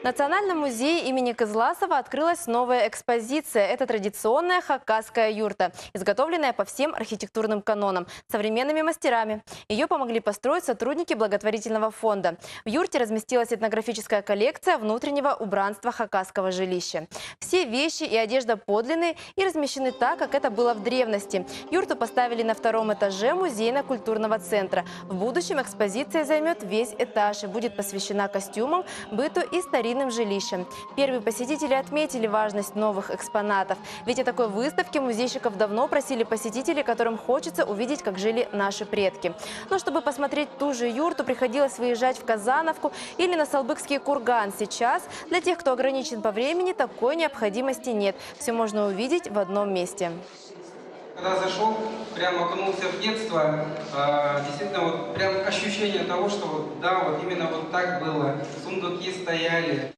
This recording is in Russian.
Национальном музее имени Кызласова открылась новая экспозиция. Это традиционная хакасская юрта, изготовленная по всем архитектурным канонам, современными мастерами. Ее помогли построить сотрудники благотворительного фонда. В юрте разместилась этнографическая коллекция внутреннего убранства хакасского жилища. Все вещи и одежда подлинные и размещены так, как это было в древности. Юрту поставили на втором этаже музейно-культурного центра. В будущем экспозиция займет весь этаж и будет посвящена костюмам, быту и старинным жилищам. Первые посетители отметили важность новых экспонатов. Ведь о такой выставке музейщиков давно просили посетители, которым хочется увидеть, как жили наши предки. Но чтобы посмотреть ту же юрту, приходилось выезжать в Казановку или на Салбыкский курган. Сейчас для тех, кто ограничен по времени, такой необходимости нет. Все можно увидеть в одном месте. Когда зашел, прям окунулся в детство, действительно, вот прям ощущение того, что вот, да, вот именно вот так было. Сундуки стояли.